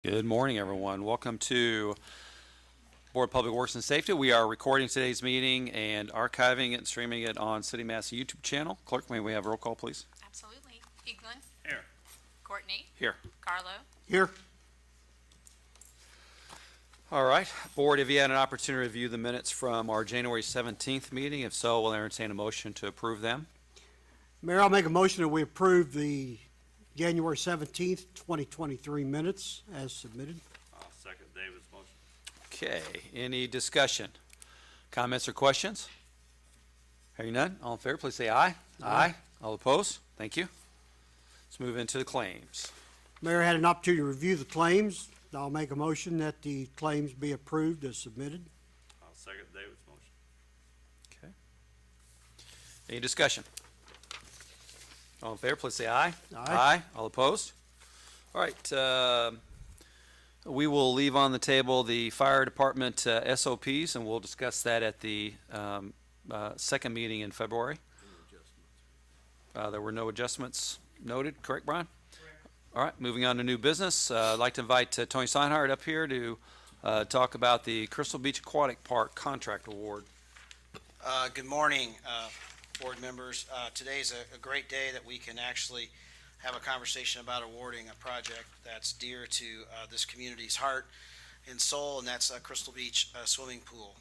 Good morning, everyone. Welcome to Board of Public Works and Safety. We are recording today's meeting and archiving it and streaming it on City Mass YouTube channel. Clerk, may we have a roll call, please? Absolutely. Eaglin? Here. Courtney? Here. Carlo? Here. All right. Board, have you had an opportunity to review the minutes from our January 17th meeting? If so, we'll entertain a motion to approve them. Mayor, I'll make a motion that we approve the January 17th, 2023 minutes as submitted. I'll second David's motion. Okay. Any discussion? Comments or questions? Hearing none, all in favor, please say aye. Aye. All opposed? Thank you. Let's move into the claims. Mayor had an opportunity to review the claims. I'll make a motion that the claims be approved as submitted. I'll second David's motion. Okay. Any discussion? All in favor, please say aye. Aye. All opposed? All right. We will leave on the table the fire department SOPs, and we'll discuss that at the second meeting in February. There were no adjustments noted, correct, Brian? All right, moving on to new business. I'd like to invite Tony Steinhardt up here to talk about the Crystal Beach Aquatic Park contract award. Good morning, board members. Today's a great day that we can actually have a conversation about awarding a project that's dear to this community's heart and soul, and that's Crystal Beach swimming pool.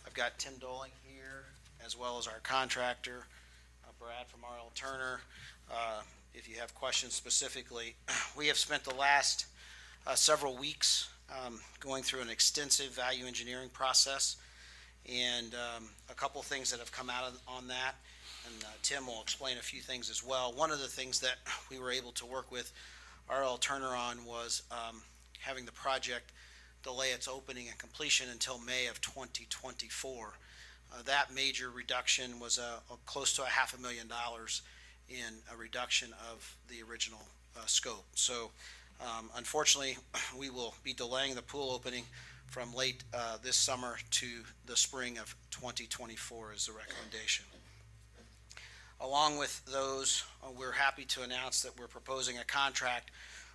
I've got Tim Doling here, as well as our contractor, Brad from R.L. Turner. If you have questions specifically, we have spent the last several weeks going through an extensive value engineering process, and a couple things that have come out on that, and Tim will explain a few things as well. One of the things that we were able to work with R.L. Turner on was having the project delay its opening and completion until May of 2024. That major reduction was close to $500,000 in a reduction of the original scope. So unfortunately, we will be delaying the pool opening from late this summer to the spring of 2024 is the recommendation. Along with those, we're happy to announce that we're proposing a contract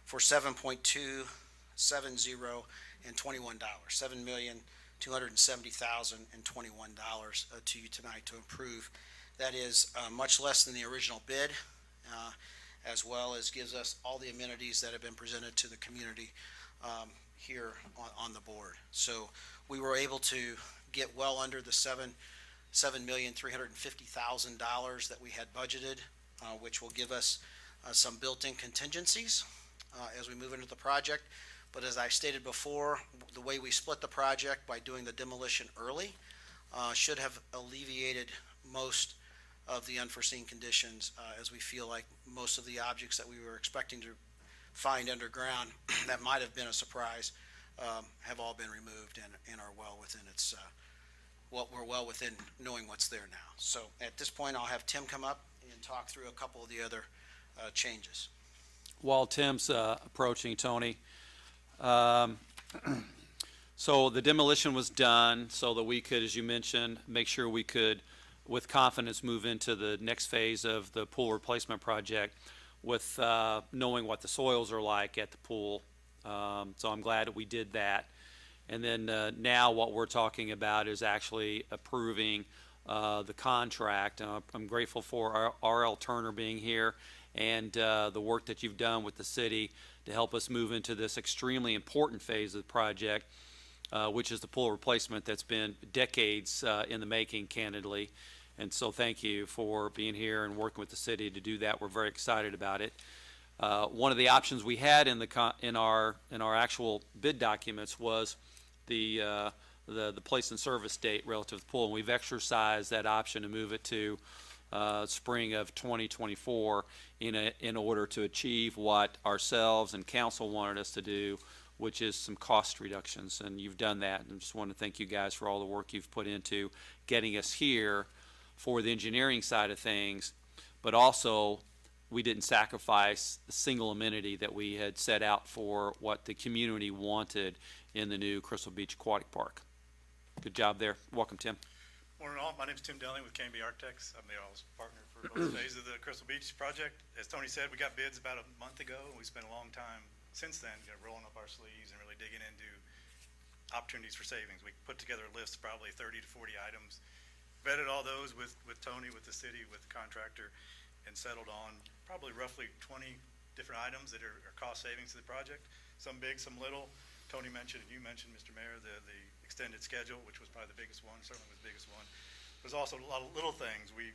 for $7.270 and $21, $7,270,021 to you tonight to approve. That is much less than the original bid, as well as gives us all the amenities that have been presented to the community here on the board. So we were able to get well under the $7,350,000 that we had budgeted, which will give us some built-in contingencies as we move into the project. But as I stated before, the way we split the project by doing the demolition early should have alleviated most of the unforeseen conditions, as we feel like most of the objects that we were expecting to find underground that might have been a surprise have all been removed and are well within its we're well within knowing what's there now. So at this point, I'll have Tim come up and talk through a couple of the other changes. While Tim's approaching, Tony, so the demolition was done so that we could, as you mentioned, make sure we could, with confidence, move into the next phase of the pool replacement project with knowing what the soils are like at the pool. So I'm glad that we did that. And then now what we're talking about is actually approving the contract. I'm grateful for R.L. Turner being here and the work that you've done with the city to help us move into this extremely important phase of the project, which is the pool replacement that's been decades in the making, candidly. And so thank you for being here and working with the city to do that. We're very excited about it. One of the options we had in our actual bid documents was the place and service date relative to the pool, and we've exercised that option to move it to spring of 2024 in order to achieve what ourselves and council wanted us to do, which is some cost reductions, and you've done that. And just want to thank you guys for all the work you've put into getting us here for the engineering side of things, but also we didn't sacrifice a single amenity that we had set out for what the community wanted in the new Crystal Beach Aquatic Park. Good job there. Welcome, Tim. Morning all, my name is Tim Delling with K&B Architects. I'm the office partner for both phases of the Crystal Beach project. As Tony said, we got bids about a month ago, and we spent a long time since then, rolling up our sleeves and really digging into opportunities for savings. We put together a list, probably 30 to 40 items, vetted all those with Tony, with the city, with the contractor, and settled on probably roughly 20 different items that are cost savings to the project. Some big, some little. Tony mentioned, and you mentioned, Mr. Mayor, the extended schedule, which was probably the biggest one, certainly was the biggest one. There's also a lot of little things. We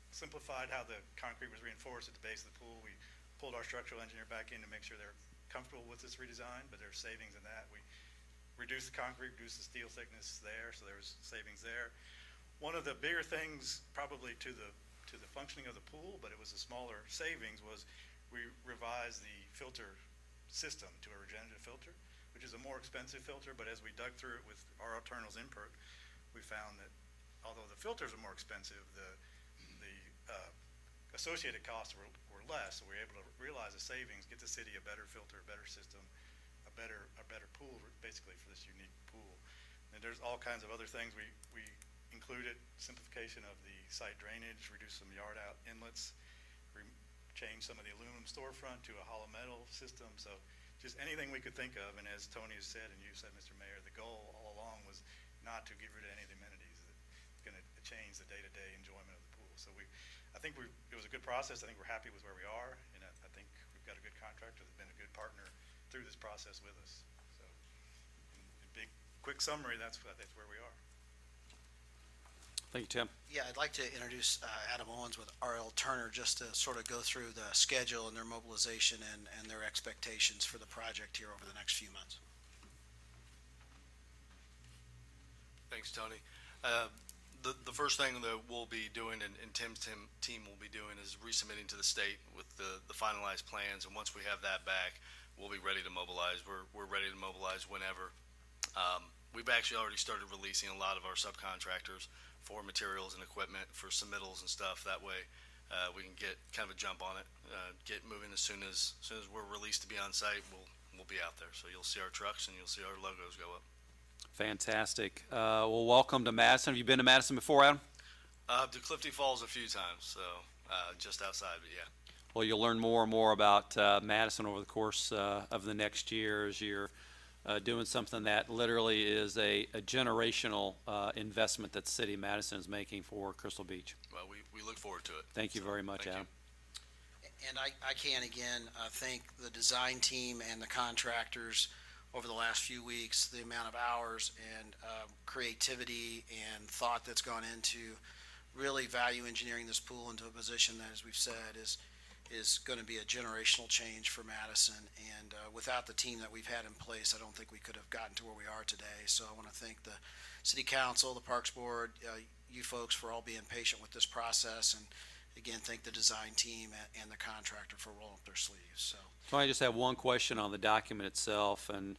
simplified how the concrete was reinforced at the base of the pool. We pulled our structural engineer back in to make sure they're comfortable with this redesign, but there's savings in that. We reduced the concrete, reduced the steel thickness there, so there was savings there. One of the bigger things probably to the functioning of the pool, but it was a smaller savings, was we revised the filter system to a regenerative filter, which is a more expensive filter, but as we dug through it with our alternatives input, we found that although the filters are more expensive, the associated costs were less, so we were able to realize the savings, get the city a better filter, a better system, a better pool, basically, for this unique pool. And there's all kinds of other things. We included simplification of the site drainage, reduced some yard out inlets, changed some of the aluminum storefront to a hollow metal system. So just anything we could think of. And as Tony has said, and you said, Mr. Mayor, the goal all along was not to get rid of any of the amenities. It's going to change the day-to-day enjoyment of the pool. So I think it was a good process. I think we're happy with where we are, and I think we've got a good contractor that's been a good partner through this process with us. So in big, quick summary, that's where we are. Thank you, Tim. Yeah, I'd like to introduce Adam Owens with R.L. Turner, just to sort of go through the schedule and their mobilization and their expectations for the project here over the next few months. Thanks, Tony. The first thing that we'll be doing, and Tim's team will be doing, is resubmitting to the state with the finalized plans. And once we have that back, we'll be ready to mobilize. We're ready to mobilize whenever. We've actually already started releasing a lot of our subcontractors for materials and equipment for submittals and stuff. That way, we can get kind of a jump on it, get moving as soon as we're released to be on site. We'll be out there. So you'll see our trucks and you'll see our logos go up. Fantastic. Well, welcome to Madison. Have you been to Madison before, Adam? To Clifty Falls a few times, so just outside, but yeah. Well, you'll learn more and more about Madison over the course of the next year as you're doing something that literally is a generational investment that the city of Madison is making for Crystal Beach. Well, we look forward to it. Thank you very much, thank Adam. And I can again thank the design team and the contractors over the last few weeks, the amount of hours and creativity and thought that's gone into really value engineering this pool into a position that, as we've said, is going to be a generational change for Madison. And without the team that we've had in place, I don't think we could have gotten to where we are today. So I want to thank the City Council, the Parks Board, you folks for all being patient with this process. And again, thank the design team and the contractor for rolling up their sleeves. So I just have one question on the document itself, and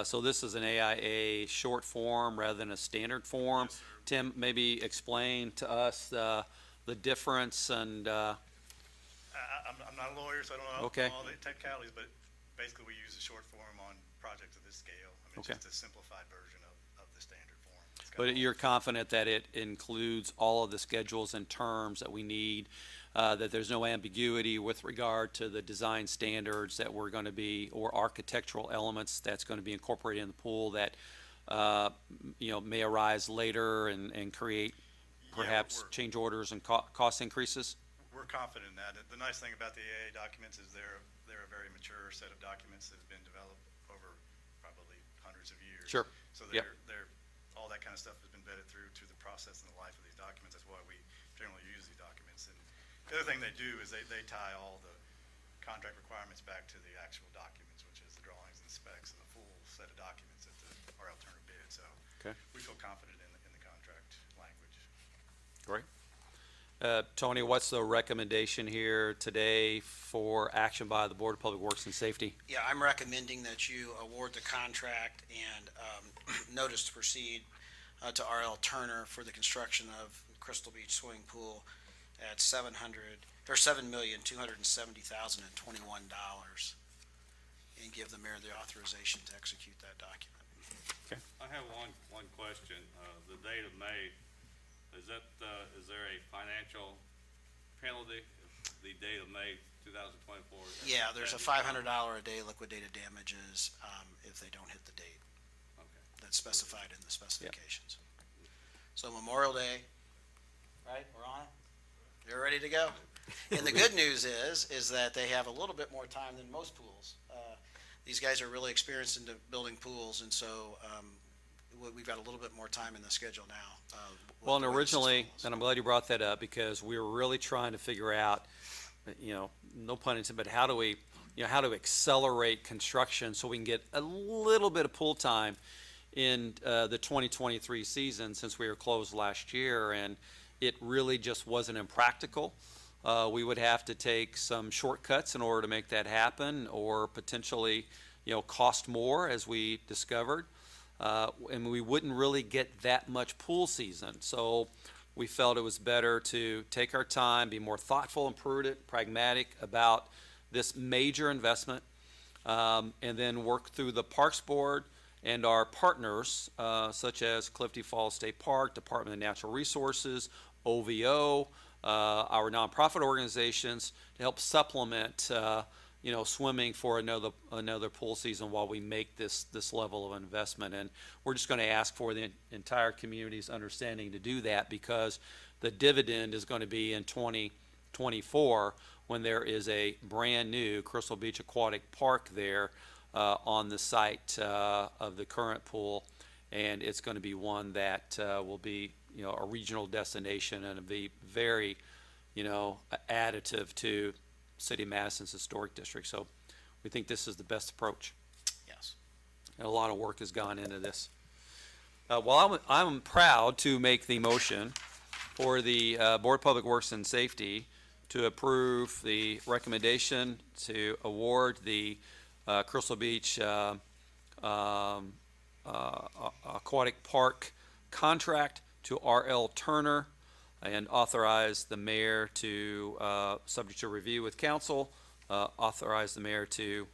so this is an AIA short form rather than a standard form. Yes, sir. Tim, maybe explain to us the difference and, I'm not a lawyer, so I don't know Okay. all the technicalities, but basically we use a short form on projects of this scale. I mean, Okay. it's just a simplified version of the standard form. It's got but all- you're confident that it includes all of the schedules and terms that we need, that there's no ambiguity with regard to the design standards that we're going to be, or architectural elements that's going to be incorporated in the pool that, may arise later and create perhaps we're- change orders and cost increases? We're confident in that. The nice thing about the AIA documents is they're a very mature set of documents that have been developed over probably hundreds of years. Sure. So Yep. they're all that kind of stuff has been vetted through to the process and the life of these documents. That's why we generally use these documents. And the other thing they do is they tie all the contract requirements back to the actual documents, which is the drawings and specs and the full set of documents that our alternative bid. So Okay. we feel confident in the contract language. Great. Tony, what's the recommendation here today for action by the Board of Public Works and Safety? Yeah, I'm recommending that you award the contract and notice to proceed to R.L. Turner for the construction of Crystal Beach Swimming Pool at $7,270,021, and give the mayor the authorization to execute that document. I have one question. The date of May, is there a financial penalty if the date of May 2024. Yeah, there's a $500 a day liquidated damages, if they don't hit the date Okay. that's specified in the specifications. So Memorial Day, right, we're on it? They're ready to go. And the good news is that they have a little bit more time than most pools. These guys are really experienced into building pools, and so, we've got a little bit more time in the schedule now. with Well, and the way this is originally, falls. and I'm glad you brought that up, because we were really trying to figure out, no pun intended, but how do we, how to accelerate construction so we can get a little bit of pool time in the 2023 season, since we were closed last year, and it really just wasn't impractical. We would have to take some shortcuts in order to make that happen, or potentially, cost more, as we discovered. And we wouldn't really get that much pool season. So we felt it was better to take our time, be more thoughtful and prudent, pragmatic about this major investment, and then work through the Parks Board and our partners, such as Clifty Falls State Park, Department of Natural Resources, OVO, our nonprofit organizations, to help supplement, swimming for another pool season while we make this level of investment. And we're just going to ask for the entire community's understanding to do that, because the dividend is going to be in 2024, when there is a brand-new Crystal Beach Aquatic Park there on the site of the current pool, and it's going to be one that will be, a regional destination, and it'll be very, additive to City of Madison's historic district. So we think this is the best approach, Yes. and a lot of work has gone into this. Well, I'm proud to make the motion for the Board of Public Works and Safety to approve the recommendation to award the Crystal Beach Aquatic Park contract to R.L. Turner, and authorize the mayor to, subject to review with council, authorize the mayor to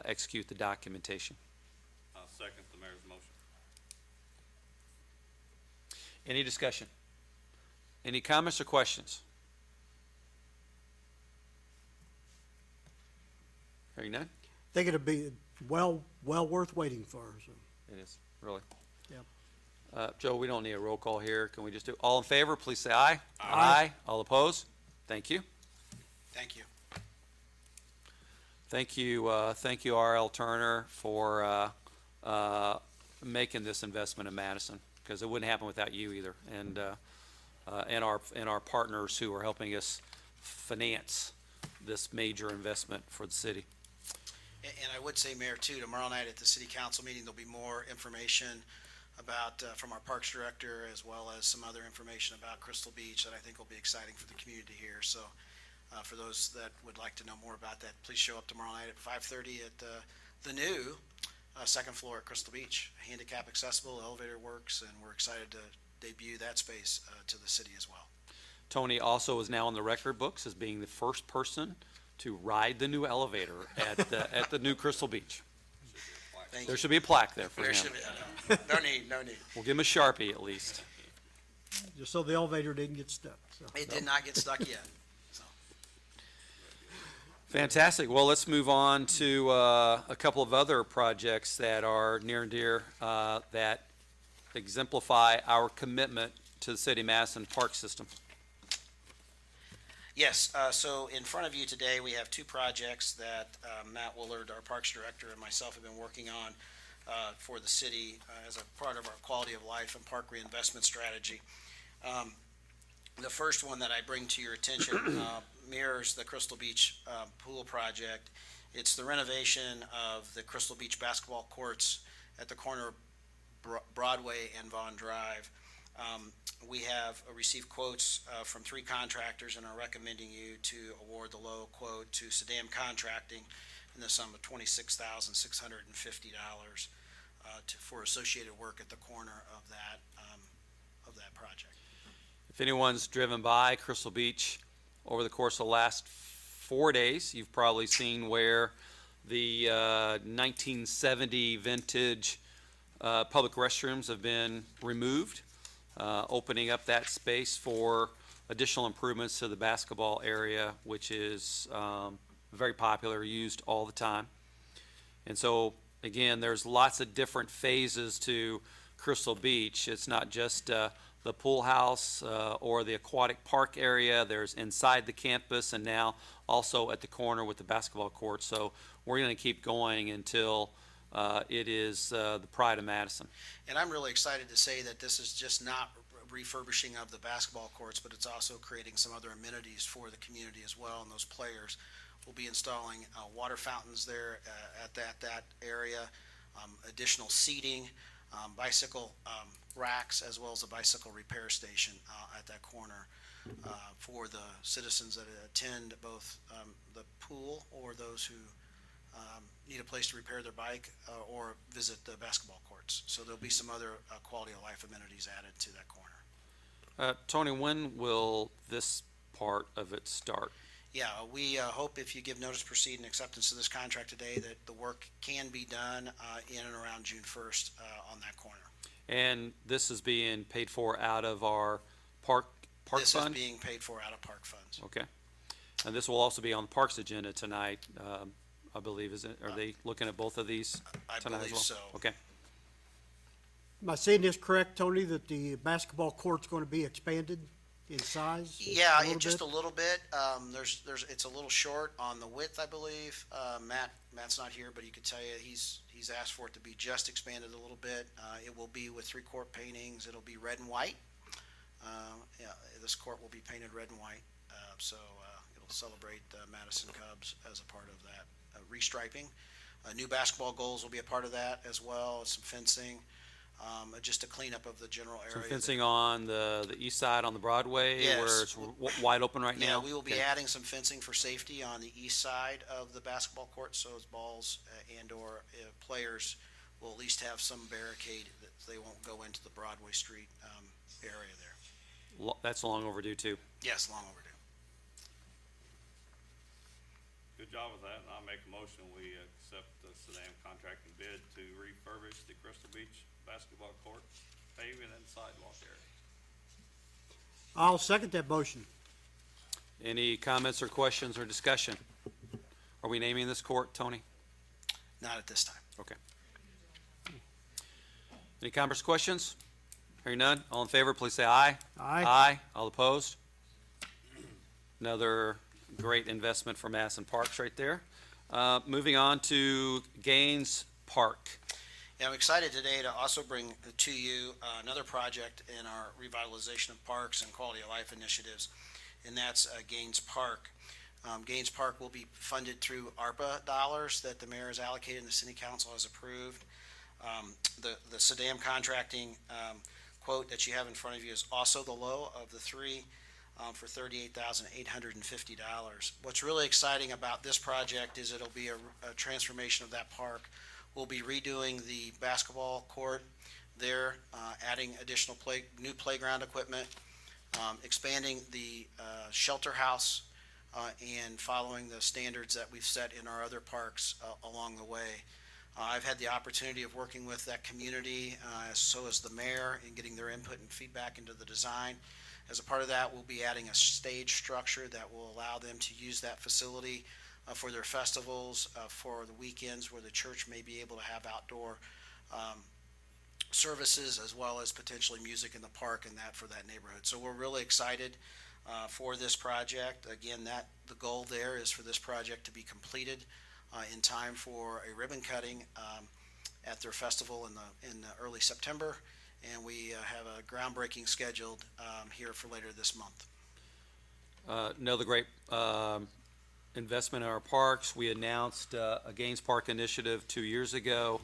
execute the documentation. I'll second the mayor's motion. Any discussion? Any comments or questions? Hearing none? Think it'd be well worth waiting for, so. It is, really. Yep. Joe, we don't need a roll call here. Can we just do, all in favor, please say aye. Aye. All opposed? Thank you. Thank you. Thank you, R.L. Turner, for making this investment in Madison, because it wouldn't happen without you either, and our partners who are helping us finance this major investment for the city. And I would say, Mayor, too, tomorrow night at the city council meeting, there'll be more information about, from our parks director, as well as some other information about Crystal Beach that I think will be exciting for the community here. So, for those that would like to know more about that, please show up tomorrow night at 5:30 at the new second floor at Crystal Beach. Handicap accessible, elevator works, and we're excited to debut that space to the city as well. Tony also is now in the record books as being the first person to ride the new elevator at the new Crystal Beach. Thank There you. should be a plaque there for There him. should be, no need, no need. We'll give him a Sharpie at least. Just so the elevator didn't get stuck, so. It did not get stuck yet. So, Fantastic. Well, let's move on to a couple of other projects that are near and dear, that exemplify our commitment to the City of Madison park system. yes, so in front of you today, we have two projects that Matt Willard, our Parks Director, and myself have been working on for the city as a part of our quality of life and park reinvestment strategy. The first one that I bring to your attention mirrors the Crystal Beach pool project. It's the renovation of the Crystal Beach basketball courts at the corner of Broadway and Vaughn Drive. We have received quotes from three contractors and are recommending you to award the low quote to Saddam Contracting in the sum of $26,650 for associated work at the corner of that project. If anyone's driven by Crystal Beach over the course of the last 4 days, you've probably seen where the 1970 vintage public restrooms have been removed, opening up that space for additional improvements to the basketball area, which is very popular, used all the time. And so, again, there's lots of different phases to Crystal Beach. It's not just the pool house or the aquatic park area. There's inside the campus and now also at the corner with the basketball court. So we're going to keep going until it is the pride of Madison. And I'm really excited to say that this is just not refurbishing of the basketball courts, but it's also creating some other amenities for the community as well, and those players will be installing water fountains there at that area, additional seating, bicycle racks, as well as a bicycle repair station at that corner for the citizens that attend both the pool or those who need a place to repair their bike or visit the basketball courts. So there'll be some other quality of life amenities added to that corner. Tony, when will this part of it start? Yeah, we hope if you give notice, proceed, and acceptance of this contract today, that the work can be done in and around June 1st on that corner. And this is being paid for out of our park This fund? is being paid for out of park funds. Okay. And this will also be on the Parks agenda tonight, I believe, isn't it? Are they looking at both of these I tonight as believe well? so. Okay. Am I saying this correct, Tony, that the basketball court's going to be expanded in size? Yeah, a little just bit? a little bit. It's a little short on the width, I believe. Matt's not here, but he could tell you he's asked for it to be just expanded a little bit. It will be with 3-court paintings. It'll be red and white. Yeah, this court will be painted red and white. So it'll celebrate Madison Cubs as a part of that restriping. New basketball goals will be a part of that as well, some fencing. Just a cleanup of the general area. Some fencing on the east side on the Broadway Yes. where it's wide open right Yeah, now? we will be Okay. adding some fencing for safety on the east side of the basketball court, so as balls and/or players will at least have some barricade that they won't go into the Broadway Street area there. That's long overdue too. Yes, long overdue. Good job with that, and I'll make a motion, we accept the Sedam contracting bid to refurbish the Crystal Beach basketball court, paving and sidewalk area. I'll second that motion. Any comments or questions or discussion? Are we naming this court, Tony? Not at this time. Okay. Any comments, questions? Hearing none, all in favor, please say aye. Aye. Aye. All opposed? Another great investment for Madison Parks right there. Moving on to Gaines Park. Yeah, I'm excited today to also bring to you another project in our revitalization of parks and quality of life initiatives, and that's Gaines Park. Gaines Park will be funded through ARPA dollars that the mayor has allocated and the city council has approved. The Sedam contracting quote that you have in front of you is also the low of the three for $38,850. What's really exciting about this project is it'll be a transformation of that park. We'll be redoing the basketball court there, adding additional new playground equipment, expanding the shelter house, and following the standards that we've set in our other parks along the way. I've had the opportunity of working with that community, so has the mayor, in getting their input and feedback into the design. As a part of that, we'll be adding a stage structure that will allow them to use that facility for their festivals, for the weekends where the church may be able to have outdoor services, as well as potentially music in the park and that for that neighborhood. So we're really excited for this project. Again, the goal there is for this project to be completed in time for a ribbon cutting at their festival in early September, and we have a groundbreaking scheduled here for later this month. Another great investment in our parks. We announced a Gaines Park initiative 2 years ago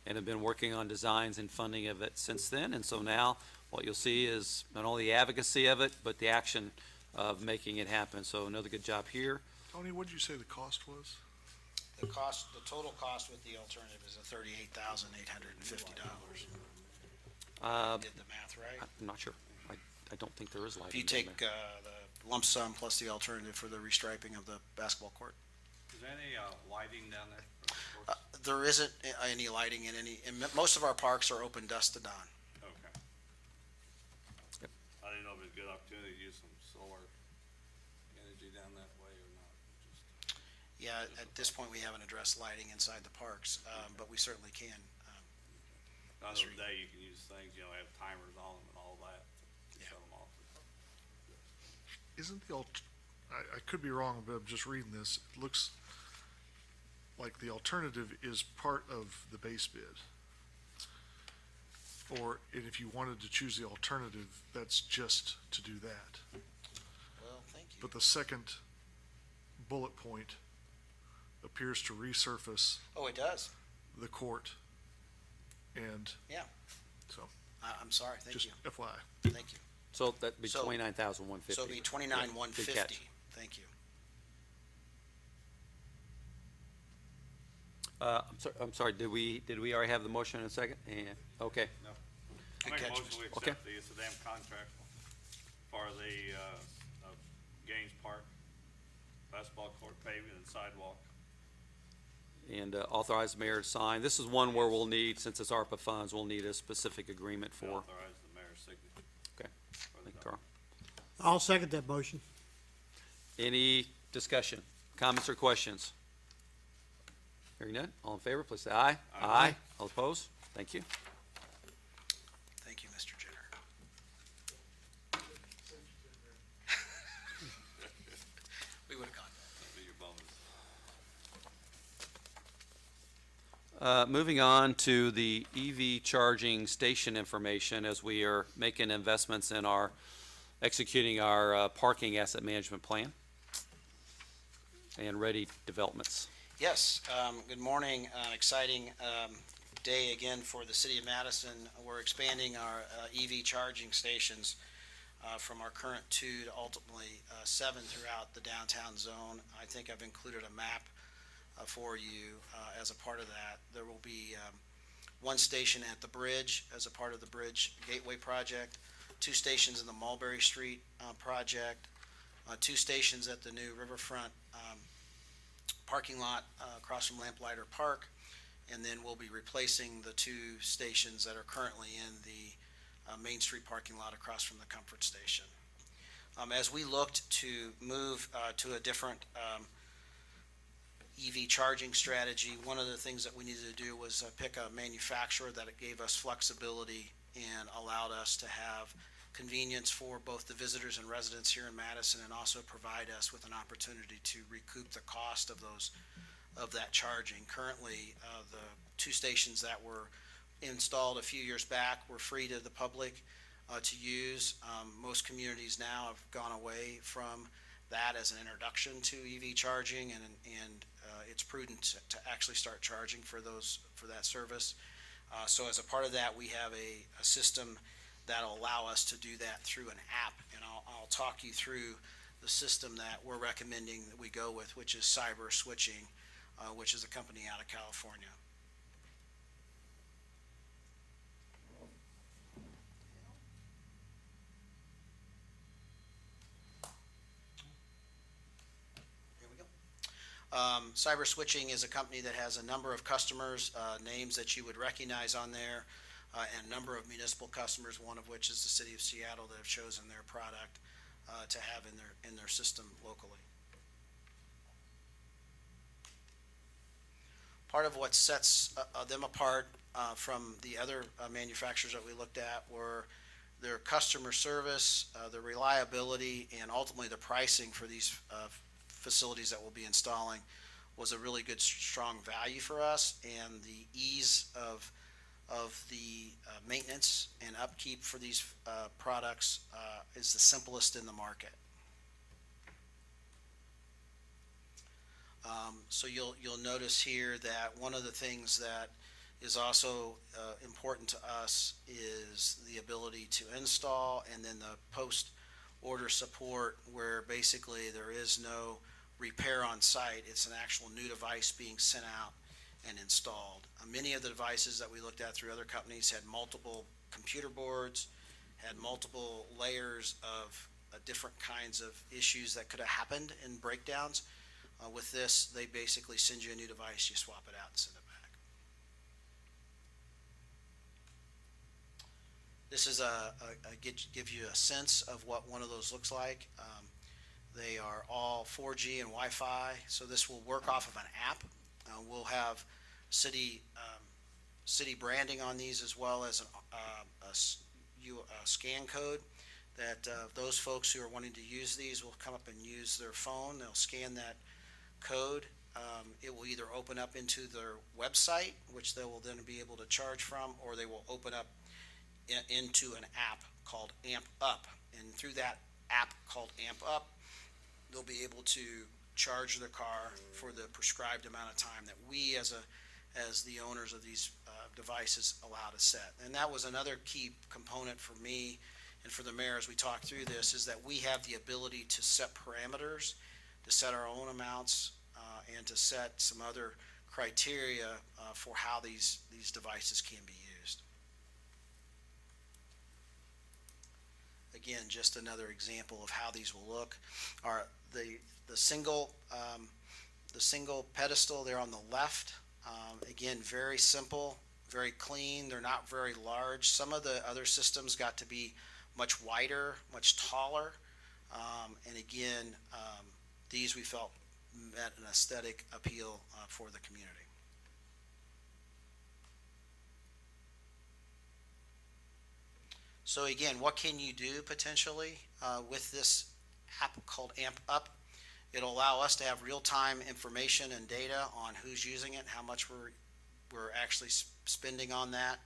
and have been working on designs and funding of it since then. And so now what you'll see is not only the advocacy of it, but the action of making it happen. So another good job here. Tony, what did you say the cost was? The total cost with the alternative is $38,850. Did the math right? I'm not sure. I don't think there is lighting. If you down take there. the lump sum plus the alternative for the restriping of the basketball court. Is there any lighting down there? for the courts? There isn't any lighting in most of our parks are open dusk to dawn. Okay. Yep. I didn't know if it was a good opportunity to use some solar energy down that way or not. Just Yeah, at this point, we haven't addressed lighting inside the parks, but we certainly can. I know today you can use things, you know, have timers on them and all that to Yeah. shut them off. Isn't I could be wrong, but I'm just reading this. It looks like the alternative is part of the base bid. Or, and if you wanted to choose the alternative, that's just to do that. Well, thank you. But the second bullet point appears to resurface Oh, it does? the court. And Yeah. so, I'm sorry, thank just you, FYI. thank you. So that'd be So- 29,150. So it'll be 29,150. Good catch. Thank you. I'm sorry, did we already have the motion in a second? And, okay. I Good make a catch, motion, we Okay. accept the Sedan contract for the, Gaines Park basketball court paving and sidewalk. And authorize the mayor to sign. This is one where we'll need, since it's ARPA funds, we'll need a specific agreement for. Authorize the mayor's signature. Okay. for the Thank you, contract. Carl. I'll second that motion. Any discussion, comments, or questions? Hearing none, all in favor, please say aye. Aye. All opposed? Thank you. Thank you, Mr. Jenner. We would have gone. That'd be your bonus. Moving on to the EV charging station information, as we are making investments in executing our parking asset management plan and ready developments. Yes, good morning. Exciting day again for the city of Madison. We're expanding our EV charging stations from our current 2 to ultimately 7 throughout the downtown zone. I think I've included a map for you as a part of that. There will be 1 station at the bridge as a part of the Bridge Gateway project, 2 stations in the Mulberry Street project, 2 stations at the new Riverfront parking lot across from Lamplighter Park, and then we'll be replacing the 2 stations that are currently in the Main Street parking lot across from the Comfort Station. As we looked to move to a different EV charging strategy, one of the things that we needed to do was pick a manufacturer that gave us flexibility and allowed us to have convenience for both the visitors and residents here in Madison, and also provide us with an opportunity to recoup the cost of that charging. Currently, the 2 stations that were installed a few years back were free to the public to use. Most communities now have gone away from that as an introduction to EV charging, and it's prudent to actually start charging for that service. So as a part of that, we have a system that'll allow us to do that through an app, and I'll talk you through the system that we're recommending that we go with, which is Cyber Switching, which is a company out of California. Here we go. Cyber Switching is a company that has a number of customers, names that you would recognize on there, and a number of municipal customers, one of which is the city of Seattle, that have chosen their product to have in their system locally. Part of what sets them apart from the other manufacturers that we looked at were their customer service, the reliability, and ultimately the pricing for these facilities that we'll be installing was a really good, strong value for us, and the ease of the maintenance and upkeep for these products is the simplest in the market. So you'll notice here that one of the things that is also important to us is the ability to install, and then the post-order support, where basically there is no repair on site. It's an actual new device being sent out and installed. Many of the devices that we looked at through other companies had multiple computer boards, had multiple layers of different kinds of issues that could have happened in breakdowns. With this, they basically send you a new device, you swap it out and send it back. This is give you a sense of what one of those looks like. They are all 4G and Wi-Fi, so this will work off of an app. We'll have city branding on these, as well as a scan code that those folks who are wanting to use these will come up and use their phone. They'll scan that code. It will either open up into their website, which they will then be able to charge from, or they will open up into an app called Amp Up. And through that app called Amp Up, they'll be able to charge their car for the prescribed amount of time that we as the owners of these devices allow to set. And that was another key component for me and for the mayor as we talked through this, is that we have the ability to set parameters, to set our own amounts, and to set some other criteria for how these devices can be used. Again, just another example of how these will look. The single pedestal there on the left, again, very simple, very clean. They're not very large. Some of the other systems got to be much wider, much taller. And again, these we felt met an aesthetic appeal for the community. So again, what can you do potentially with this app called Amp Up? It'll allow us to have real-time information and data on who's using it, how much we're actually spending on that.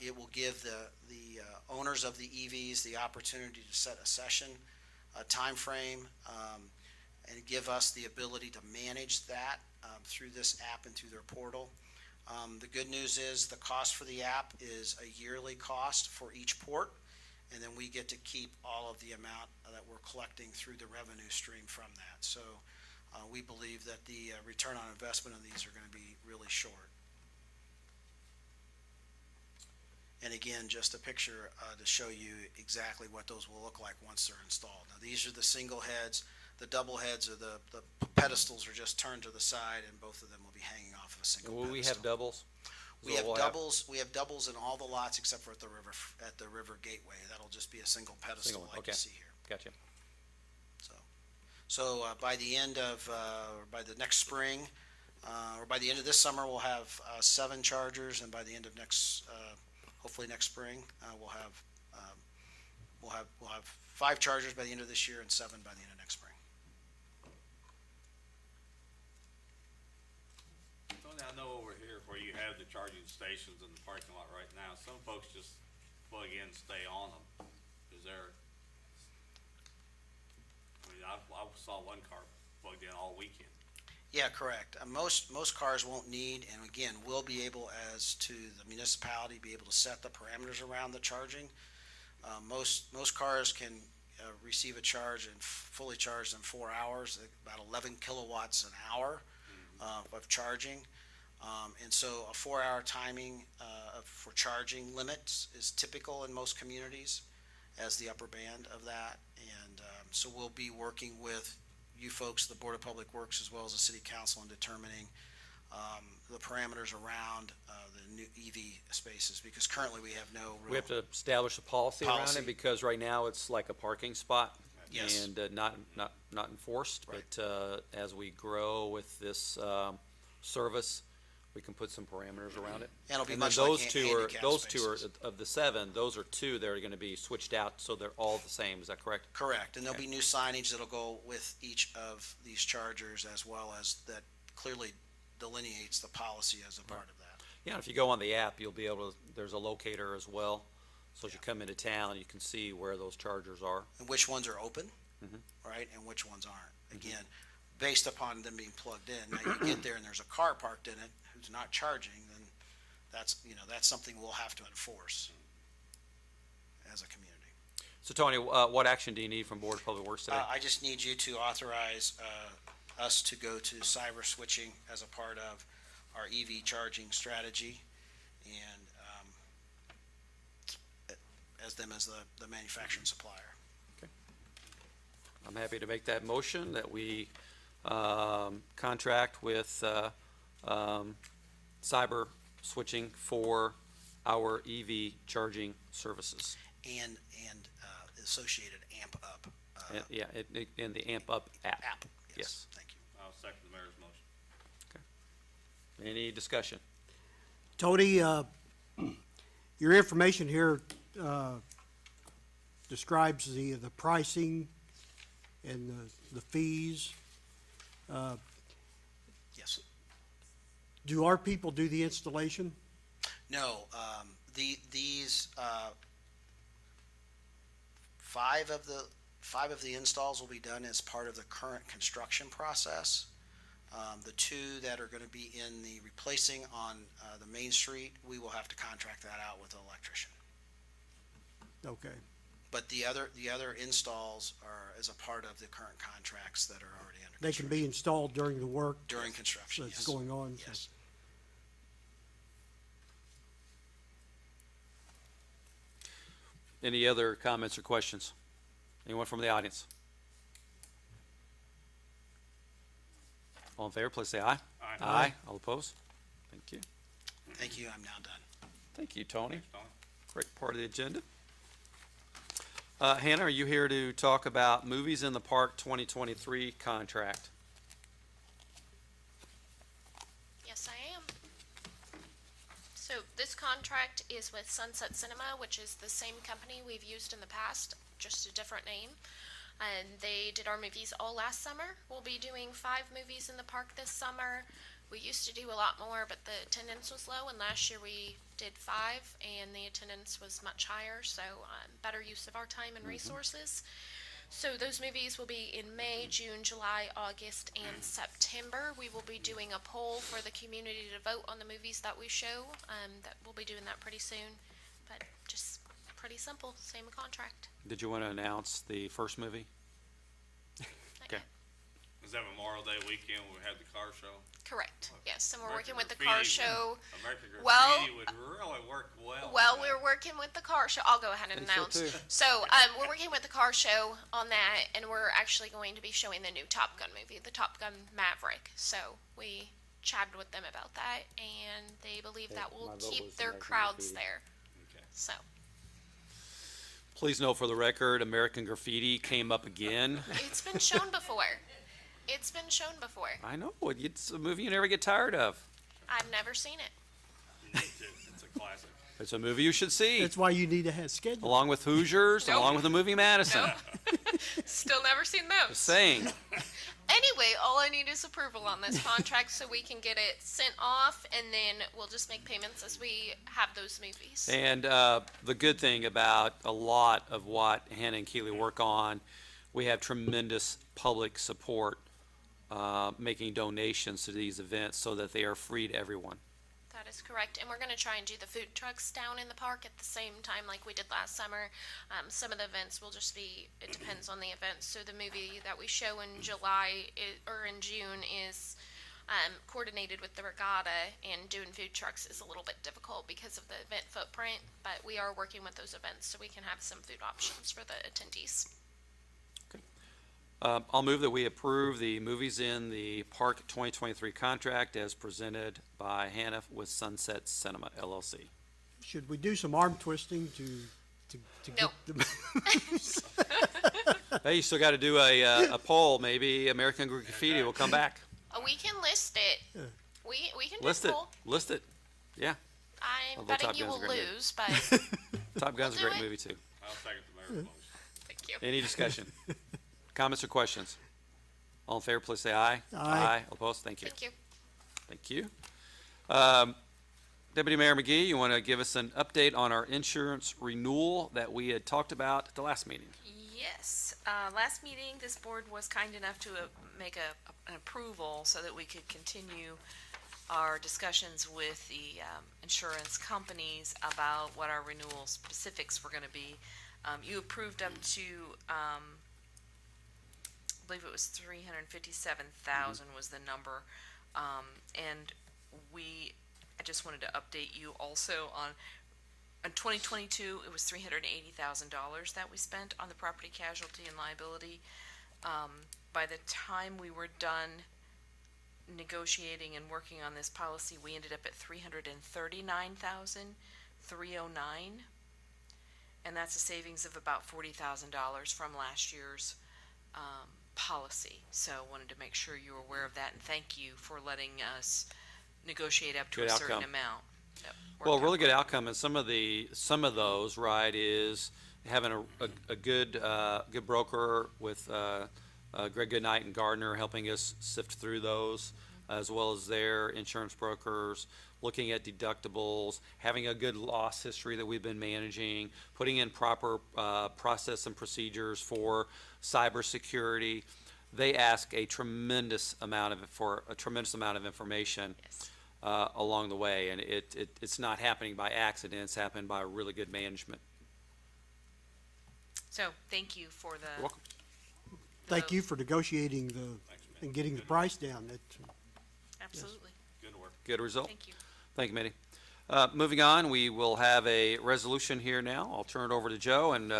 It will give the owners of the EVs the opportunity to set a session, a time frame, and give us the ability to manage that through this app and through their portal. The good news is the cost for the app is a yearly cost for each port, and then we get to keep all of the amount that we're collecting through the revenue stream from that. So we believe that the return on investment on these are going to be really short. And again, just a picture to show you exactly what those will look like once they're installed. Now, these are the single heads. The double heads, or the pedestals, are just turned to the side, and both of them will be hanging off of a single Will pedestal. we have doubles? We have doubles. We have doubles in all the lots except for at the river gateway. That'll just be a single pedestal, Single, like okay. you see here. Gotcha. So by the end of, or by the next spring, or by the end of this summer, we'll have 7 chargers, and by the end of hopefully next spring, we'll have 5 chargers by the end of this year and 7 by the end of next spring. Tony, I know over here where you have the charging stations in the parking lot right now, some folks just plug in and stay on them. Is there, I saw one car plugged in all weekend. Yeah, correct. Most cars won't need, and again, we'll be able, as to the municipality, be able to set the parameters around the charging. Most cars can receive a charge and fully charged in 4 hours, about 11 kilowatts an hour of charging. And so a 4-hour timing for charging limits is typical in most communities as the upper band of that. And so we'll be working with you folks, the Board of Public Works, as well as the City Council, in determining the parameters around the new EV spaces, because currently we have no real. We have to establish a policy around Policy. it, because right now it's like a parking spot. Yes. And not enforced. Right. But as we grow with this service, we can put some parameters around it. And it'll be And then much like those handicap two are, spaces. of the 7, those are 2 that are going to be switched out, so they're all the same. Is that correct? Correct, and there'll Okay. be new signage that'll go with each of these chargers, as well as that clearly delineates the policy as a part of that. Yeah, if you go on the app, you'll be able to, there's a locator as well. So as you come into town, you can see where those chargers are. And which ones are open, Mhm. right, and which ones aren't. Again, based upon them being plugged in. Now, you get there and there's a car parked in it who's not charging, then that's something we'll have to enforce as a community. So Tony, what action do you need from Board of Public Works today? I just need you to authorize us to go to cyber switching as a part of our EV charging strategy, and as the manufacturing supplier. I'm happy to make that motion that we contract with cyber switching for our EV charging services. And associated Amp Up Yeah, in the AMP Up app. app. Yes. Thank you. I'll second the mayor's motion. Any discussion? Tony, your information here describes the pricing and the fees. Yes. Do our people do the installation? No, these, five of the installs will be done as part of the current construction process. The two that are gonna be in the replacing on, the Main Street, we will have to contract that out with an electrician. Okay. But the other installs are as a part of the current contracts that are already under They can construction. be installed during the work During construction, that's yes. going on? so- Yes. Any other comments or questions? Anyone from the audience? All in favor, please say aye. Aye. Aye. All opposed? Thank you. Thank you, I'm now done. Thank you, Tony. Thanks, Tony. Great part of the agenda. Hannah, are you here to talk about Movies in the Park 2023 contract? Yes, I am. So this contract is with Sunset Cinema, which is the same company we've used in the past, just a different name. And they did our movies all last summer. We'll be doing 5 movies in the park this summer. We used to do a lot more, but the attendance was low, and last year we did 5, and the attendance was much higher, so better use of our time and resources. So those movies will be in May, June, July, August, and September. We will be doing a poll for the community to vote on the movies that we show. That we'll be doing that pretty soon, but just pretty simple, same contract. Did you want to announce the first movie? Okay. Is that Memorial Day weekend when we had the car show? Correct, yes, and we're American working with the Graffiti car would- show. American Well- Graffiti would really work well. Well, on we're that. working with the car show. I'll go ahead and Think so, announce. too. So, we're working with the car show on that, and we're actually going to be showing the new Top Gun movie, the Top Gun Maverick. So we chatted with them about that, and they believe that will my vote keep was their American crowds Graffiti. there. Okay. So Please note for the record, American Graffiti came up again. it's been shown before. It's been shown before. I know, it's a movie you never get tired of. I've never seen it. It's a classic. It's a movie you should see, That's why you need to have schedule. along with Hoosiers, Nope. along with the movie Madison. Still never seen those. Just saying. Anyway, all I need is approval on this contract so we can get it sent off, and then we'll just make payments as we have those movies. And the good thing about a lot of what Hannah and Keely work on, we have tremendous public support making donations to these events so that they are free to everyone. That is correct, and we're gonna try and do the food trucks down in the park at the same time like we did last summer. Some of the events will just be, it depends on the event, so the movie that we show in July or in June is coordinated with the regatta, and doing food trucks is a little bit difficult because of the event footprint, but we are working with those events so we can have some food options for the attendees. I'll move that we approve the Movies in the Park 2023 contract as presented by Hannah with Sunset Cinema LLC. Should we do some arm twisting to No. get the, Hey, you still got to do a poll. Maybe American Graffiti will come back. We can list it. We can do List a it. poll. List it. Yeah. I'm Although betting Top you Gun's will a great lose, but Top Gun's a We'll great do it. movie too. I'll second the mayor's motion. thank you. Any discussion? Comments or questions? All in favor, please say aye. Aye. All opposed? Thank you. Thank you. Thank you. Deputy Mayor McGee, you want to give us an update on our insurance renewal that we had talked about at the last meeting? Yes, last meeting, this board was kind enough to make an approval so that we could continue our discussions with the insurance companies about what our renewal specifics were gonna be. You approved up to, I believe it was 357,000 was the number. And I just wanted to update you also on, in 2022, it was $380,000 that we spent on the property casualty and liability. By the time we were done negotiating and working on this policy, we ended up at $339,309. And that's a savings of about $40,000 from last year's policy. So I wanted to make sure you were aware of that, and thank you for letting us negotiate up to Good a certain outcome. amount. That Well, worked really out good well. outcome, and some of those, right, is having a good, good broker with, Greg Goodnight and Gardner helping us sift through those, as well as their insurance brokers, looking at deductibles, having a good loss history that we've been managing, putting in proper, process and procedures for cybersecurity. They ask a tremendous amount of information Yes. along the way, and it's not happening by accident, it's happening by really good management. So thank you for the. You're welcome. Thank you for negotiating Thanks, man. and getting the Good- price down. Absolutely. Good work. Good result. Thank you. Thank you, Mitty. Moving on, we will have a resolution here now. I'll turn it over to Joe, and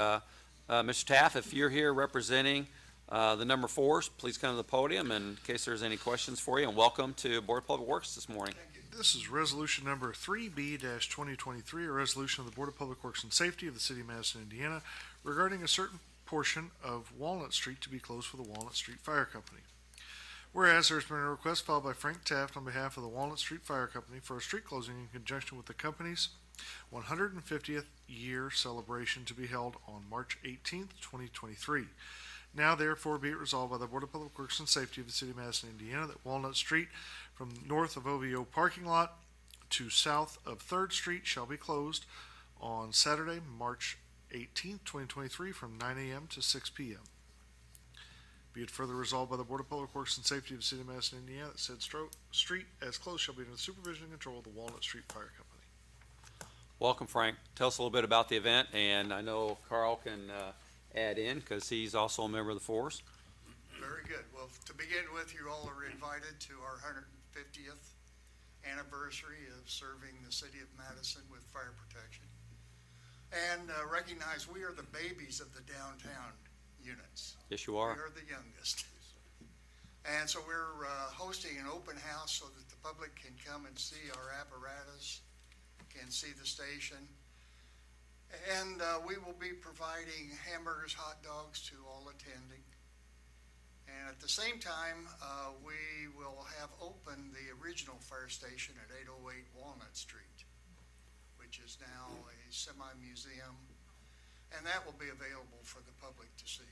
Mr. Taff, if you're here representing the number fours, please come to the podium in case there's any questions for you, and welcome to Board of Public Works this morning. This is resolution number 3B-2023, a resolution of the Board of Public Works and Safety of the City of Madison, Indiana, regarding a certain portion of Walnut Street to be closed for the Walnut Street Fire Company. Whereas there's been a request filed by Frank Taft on behalf of the Walnut Street Fire Company for a street closing in conjunction with the company's 150th year celebration to be held on March 18th, 2023. Now therefore be it resolved by the Board of Public Works and Safety of the City of Madison, Indiana, that Walnut Street from north of OVO parking lot to south of 3rd Street shall be closed on Saturday, March 18th, 2023, from 9 a.m. to 6 p.m. Be it further resolved by the Board of Public Works and Safety of the City of Madison, Indiana, that said street as closed shall be under the supervision and control of the Walnut Street Fire Company. Welcome, Frank. Tell us a little bit about the event, and I know Carl can add in, because he's also a member of the Fours. Very good. Well, to begin with, you all are invited to our 150th anniversary of serving the city of Madison with fire protection. And recognize we are the babies of the downtown units. Yes, you We are. are the youngest. And so we're hosting an open house so that the public can come and see our apparatus, can see the station. And we will be providing hamburgers, hot dogs to all attending. And at the same time, we will have open the original fire station at 808 Walnut Street, which is now a semi-museum, and that will be available for the public to see.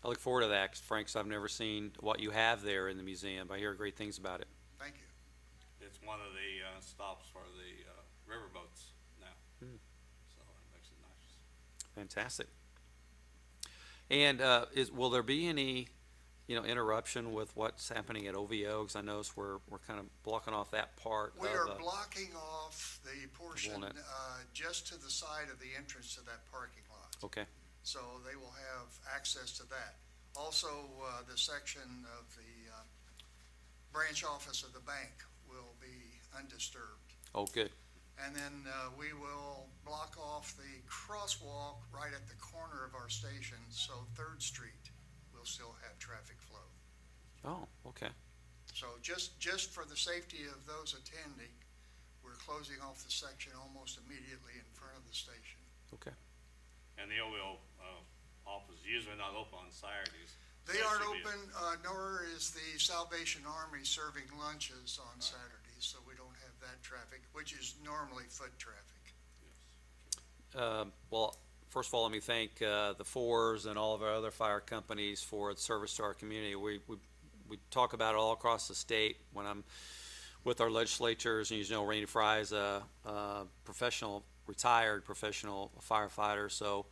I look forward to that, 'cause Frank, 'cause I've never seen what you have there in the museum. I hear great things about it. Thank you. It's one of the stops for the riverboats now. So it makes it nice. Fantastic. And will there be any, interruption with what's happening at OVO? Because I notice we're kind of blocking off that part We of are blocking off the portion Walnut. just to the side of the entrance to that parking lot. Okay, So they will have access to that. Also, the section of the branch office of the bank will be undisturbed. oh, good. And then we will block off the crosswalk right at the corner of our station, so 3rd Street will still have traffic flow. Oh, okay. So just for the safety of those attending, we're closing off the section almost immediately in front of the station. Okay. And the OVO office is usually not open on Saturdays. They So it aren't should be- open, nor is the Salvation Army serving lunches on Saturdays, so we don't have that traffic, which is normally foot traffic. Well, first of all, let me thank the Fours and all of our other fire companies for the service to our community. We talk about it all across the state when I'm with our legislatures, and Randy Fry is a retired professional firefighter, so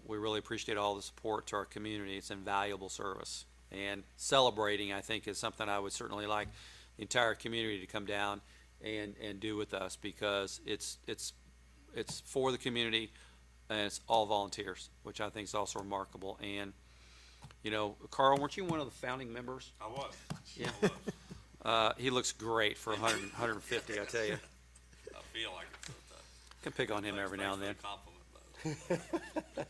we really appreciate all the support to our community. It's invaluable service. And celebrating, I think, is something I would certainly like the entire community to come down and do with us, because it's for the community, and it's all volunteers, which I think is also remarkable. And, Carl, weren't you one of the founding members? I was. Yeah. I was. He looks great for 150, I tell you. I feel like it's Can pick on him every now and then. Compliment,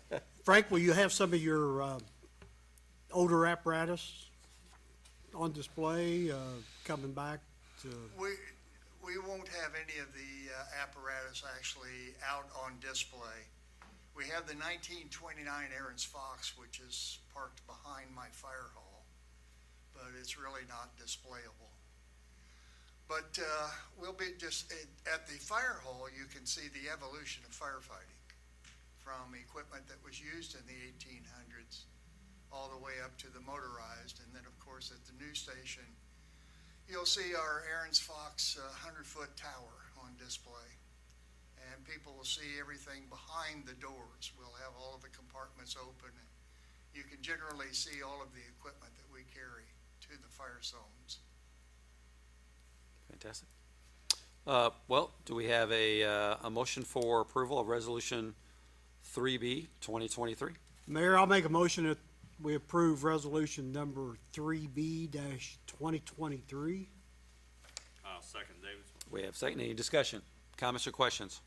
but Frank, will you have some of your older apparatus on display, coming back to? We won't have any of the apparatus actually out on display. We have the 1929 Aaron's Fox, which is parked behind my fire hall, but it's really not displayable. But we'll be just, at the fire hall, you can see the evolution of firefighting from equipment that was used in the 1800s all the way up to the motorized. And then, of course, at the new station, you'll see our Aaron's Fox 100-foot tower on display. And people will see everything behind the doors. We'll have all of the compartments open, and you can generally see all of the equipment that we carry to the fire zones. Fantastic. Well, do we have a motion for approval of Resolution 3B, 2023? Mayor, I'll make a motion that we approve resolution number 3B-2023. I'll second David's motion. We have second. Any discussion, comments, or questions?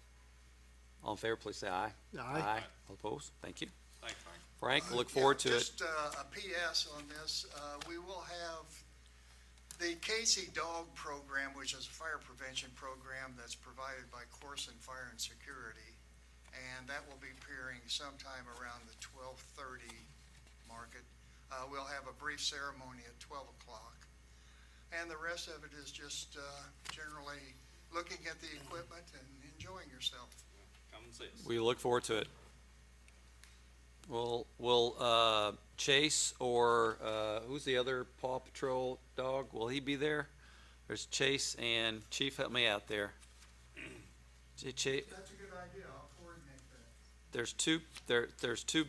All in favor, please say aye. Aye. All opposed? Thank you. Thanks, Frank. Frank, look forward to it. Just a PS on this. We will have the Casey Dog Program, which is a fire prevention program that's provided by Corson Fire and Security. And that will be appearing sometime around the 12:30 market. We'll have a brief ceremony at 12 o'clock. And the rest of it is just generally looking at the equipment and enjoying yourself. Come and see us. We look forward to it. Will Chase or who's the other Paw Patrol dog? Will he be there? There's Chase and Chief. Help me out there. Chase. That's a good idea. I'll coordinate that. There's two. There's two.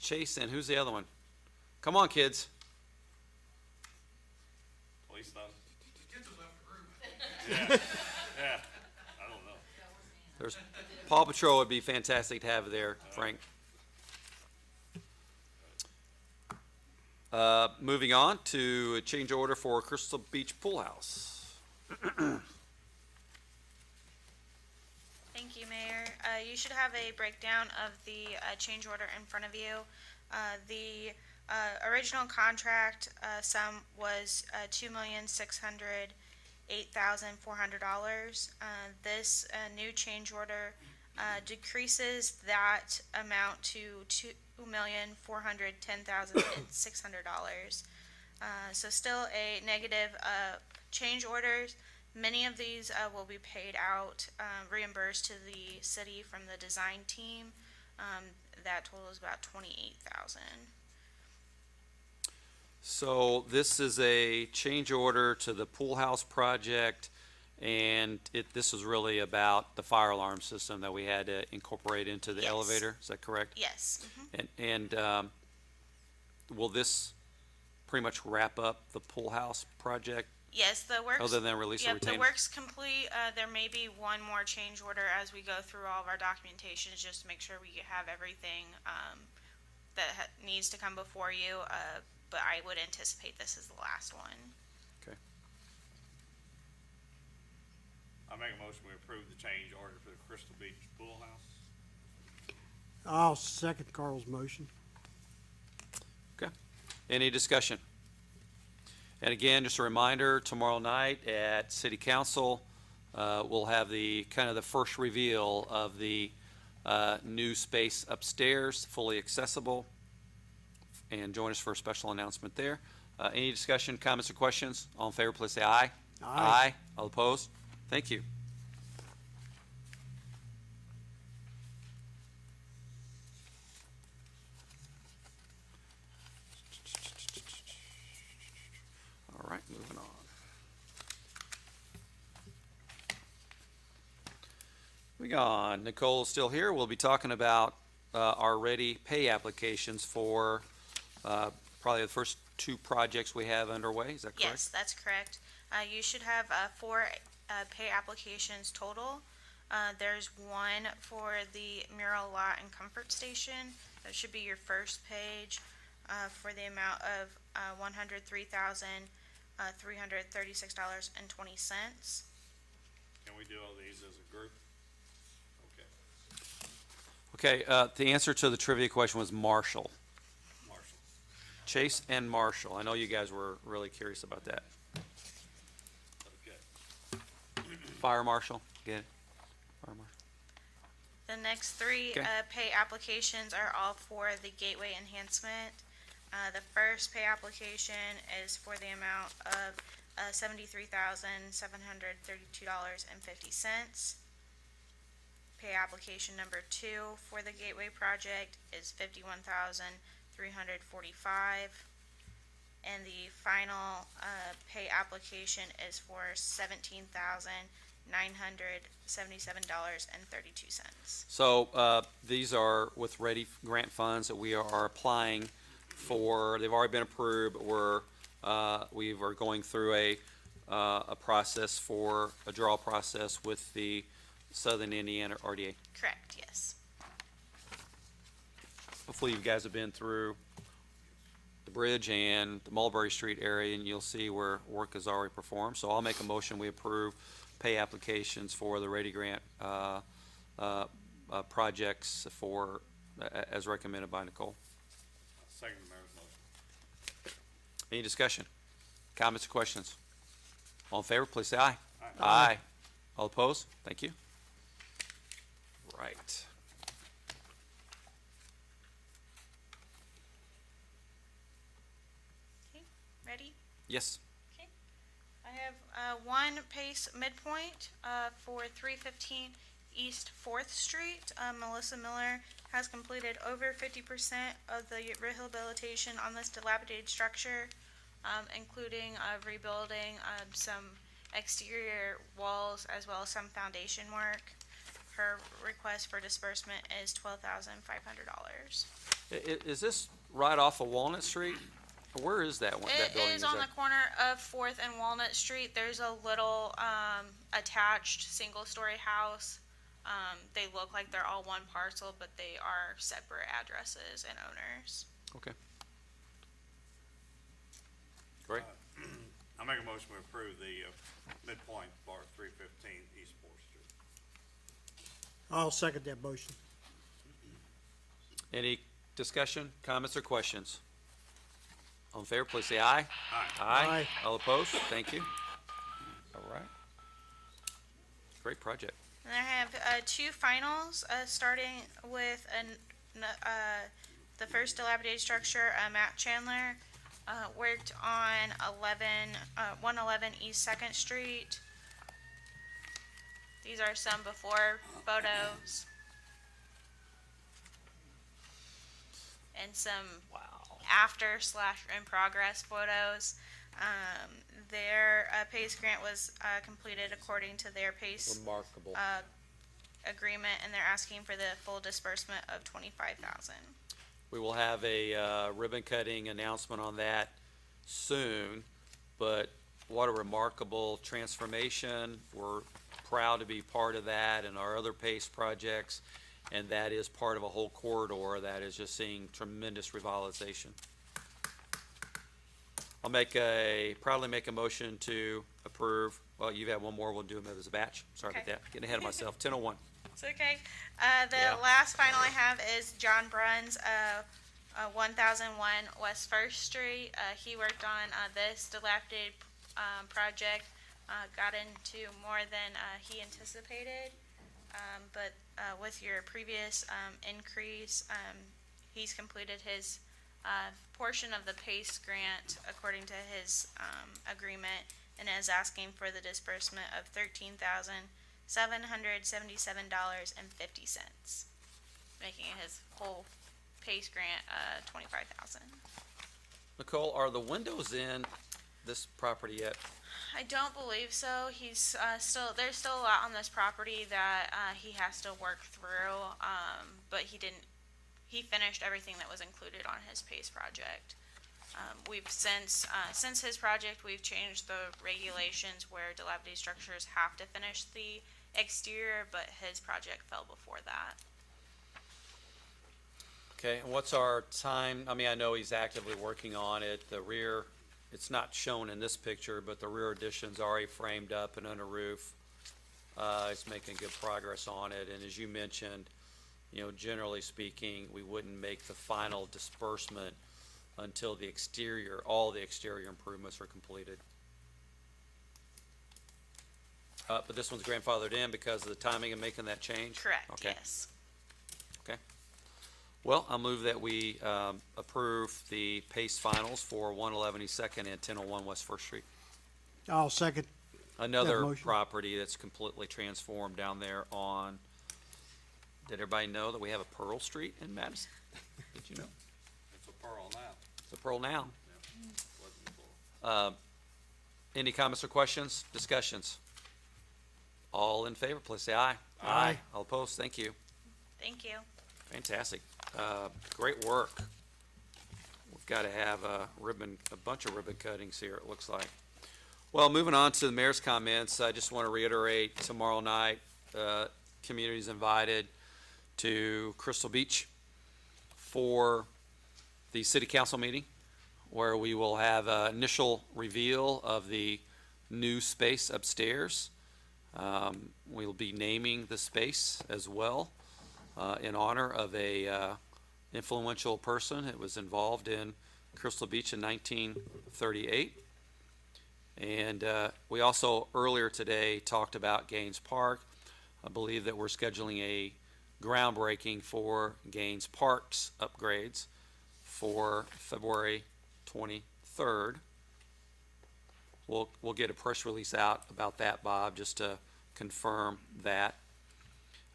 Chase and who's the other one? Come on, kids. Police dog. Kids have left the room. Yeah, I don't know. There's Paw Patrol would be fantastic to have there, Frank. Moving on to a change order for Crystal Beach Pool House. Thank you, Mayor. You should have a breakdown of the change order in front of you. The original contract sum was $2,608,400. This new change order decreases that amount to $2,410,600. So still a negative change orders. Many of these will be paid out, reimbursed to the city from the design team. That total is about $28,000. So this is a change order to the pool house project, and this is really about the fire alarm system that we had to incorporate into the Yes. elevator. Is that correct? Yes. And will this pretty much wrap up the pool house project, Yes, the works. other than release a Yep, the retainer? work's complete. There may be one more change order as we go through all of our documentations, just to make sure we have everything that needs to come before you. But I would anticipate this is the last one. Okay. I make a motion we approve the change order for the Crystal Beach Pool House. I'll second Carl's motion. Okay. Any discussion? And again, just a reminder, tomorrow night at City Council, we'll have the first reveal of the new space upstairs, fully accessible. And join us for a special announcement there. Any discussion, comments, or questions? All in favor, please say aye. Aye. All opposed? Thank you. All right, moving on. Moving on. Nicole's still here. We'll be talking about our ready pay applications for probably the first two projects we have underway. Is that correct? Yes, that's correct. You should have 4 pay applications total. There's one for the mural lot and comfort station. That should be your first page for the amount of $103,336.20. Can we do all these as a group? Okay, Okay. the answer to the trivia question was Marshall. Marshall. Chase and Marshall. I know you guys were really curious about that. Okay. Fire Marshal, get it? Fire Marshal. The next three Okay. pay applications are all for the gateway enhancement. The first pay application is for the amount of $73,732.50. Pay application number 2 for the gateway project is $51,345. And the final pay application is for $17,977.32. So, these are with ready grant funds that we are applying for. They've already been approved, but we are going through a process for, a draw process with the Southern Indiana RDA. Correct, yes. Hopefully you guys have been through the bridge and the Mulberry Street area, and you'll see where work is already performed. So I'll make a motion, we approve pay applications for the Ready Grant projects as recommended by Nicole. Second the mayor's motion. Any discussion? Comments or questions? All in favor, please say aye. Aye. Aye. All opposed? Thank you. Right. Ready? Yes. I have one PACE midpoint for 315 East 4th Street. Melissa Miller has completed over 50% of the rehabilitation on this dilapidated structure, including rebuilding some exterior walls as well as some foundation work. Her request for disbursement is $12,500. Is this right off of Walnut Street? Where is that one, that It building? is on the corner of 4th and Walnut Street. There's a little attached single-story house. They look like they're all one parcel, but they are separate addresses and owners. Okay. Great. I make a motion to approve the midpoint for 315 East 4th Street. I'll second that motion. Any discussion, comments, or questions? All in favor, please say aye. Aye. Aye. All opposed? Thank you. All right. Great project. And I have two finals, starting with the first dilapidated structure. Matt Chandler worked on 111 East 2nd Street. These are some before photos. And some after/in progress photos. Their PACE grant was completed according to their PACE Remarkable. agreement, and they're asking for the full disbursement of $25,000. We will have a ribbon cutting announcement on that soon, but what a remarkable transformation. We're proud to be part of that and our other PACE projects, and that is part of a whole corridor that is just seeing tremendous revitalization. I'll proudly make a motion to approve. Well, you've had one more, we'll do them as a batch. Sorry about Okay. that, getting ahead of myself. 10:01. It's okay. The Yeah. last final I have is John Bruns, 1001 West 1st Street. He worked on this dilapidated project, got into more than he anticipated. But with your previous increase, he's completed his portion of the PACE grant according to his agreement, and is asking for the disbursement of $13,777.50, making his whole PACE grant $25,000. Nicole, are the windows in this property yet? I don't believe so. He's there's still a lot on this property that he has to work through, but he finished everything that was included on his PACE project. We've since his project, we've changed the regulations where dilapidated structures have to finish the exterior, but his project fell before that. Okay, and what's our time? I mean, I know he's actively working on it. The rear, it's not shown in this picture, but the rear addition's already framed up and under roof. It's making good progress on it, and as you mentioned, generally speaking, we wouldn't make the final disbursement until all the exterior improvements are completed. But this one's grandfathered in because of the timing of making that change? Correct, Okay. yes. Okay. Well, I'll move that we approve the PACE finals for 111 East Second and 1001 West First Street. I'll second. Another motion. property that's completely transformed down there on, did everybody know that we have a Pearl Street in Madison? Did you know? It's a pearl now. It's a Pearl now. Wasn't before. Any comments or questions, discussions? All in favor, please say aye. Aye. All opposed, thank you. Thank you. Fantastic. Great work. We've got to have a bunch of ribbon cuttings here, it looks like. Well, moving on to the mayor's comments, I just want to reiterate, tomorrow night, community's invited to Crystal Beach for the city council meeting, where we will have an initial reveal of the new space upstairs. We'll be naming the space as well, in honor of a influential person that was involved in Crystal Beach in 1938. And we also earlier today talked about Gaines Park. I believe that we're scheduling a groundbreaking for Gaines Park's upgrades for February 23rd. We'll get a press release out about that, Bob, just to confirm that.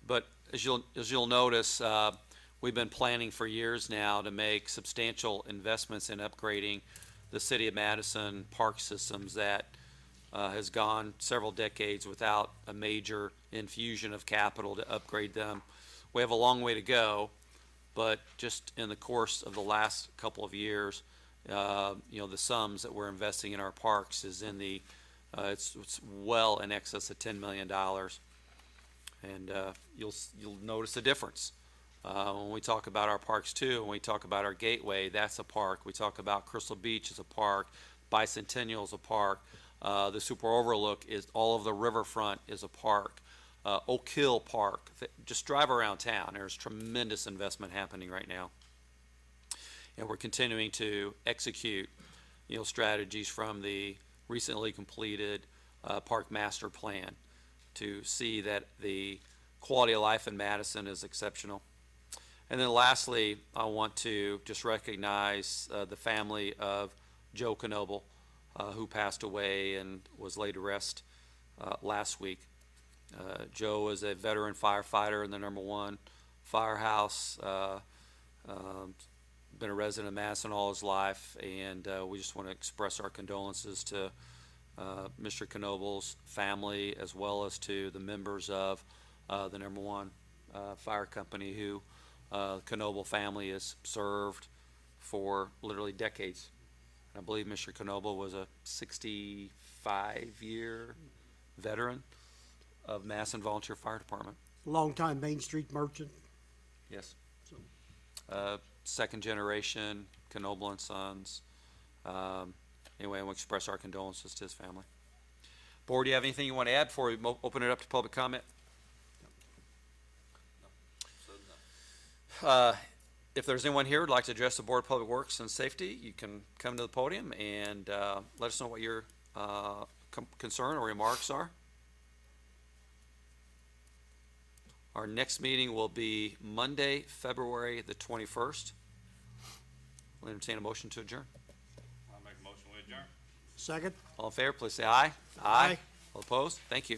But as you'll notice, we've been planning for years now to make substantial investments in upgrading the city of Madison park systems that has gone several decades without a major infusion of capital to upgrade them. We have a long way to go, but just in the course of the last couple of years, the sums that we're investing in our parks is in the, it's well in excess of $10 million. And you'll notice a difference. When we talk about our parks too, when we talk about our Gateway, that's a park. We talk about Crystal Beach as a park, Bicentennial is a park. The Super Overlook is, all of the riverfront is a park. Oak Hill Park, just drive around town. There's tremendous investment happening right now. And we're continuing to execute, strategies from the recently completed Park Master Plan to see that the quality of life in Madison is exceptional. And then lastly, I want to just recognize the family of Joe Knoble, who passed away and was laid to rest last week. Joe was a veteran firefighter in the #1 firehouse, been a resident of Madison all his life, and we just want to express our condolences to Mr. Knoble's family, as well as to the members of the #1 fire company who Knoble family has served for literally decades. I believe Mr. Knoble was a 65-year veteran of Madison Volunteer Fire Department. Longtime Main Street merchant. Yes. Second generation, Knoble and Sons. Anyway, I want to express our condolences to his family. Board, do you have anything you want to add before we open it up to public comment? If there's anyone here who'd like to address the Board of Public Works and Safety, you can come to the podium and let us know what your concern or remarks are. Our next meeting will be Monday, February the 21st. We'll entertain a motion to adjourn. I'll make a motion, we adjourn. Second. All in favor, please say aye. Aye. All opposed? Thank you.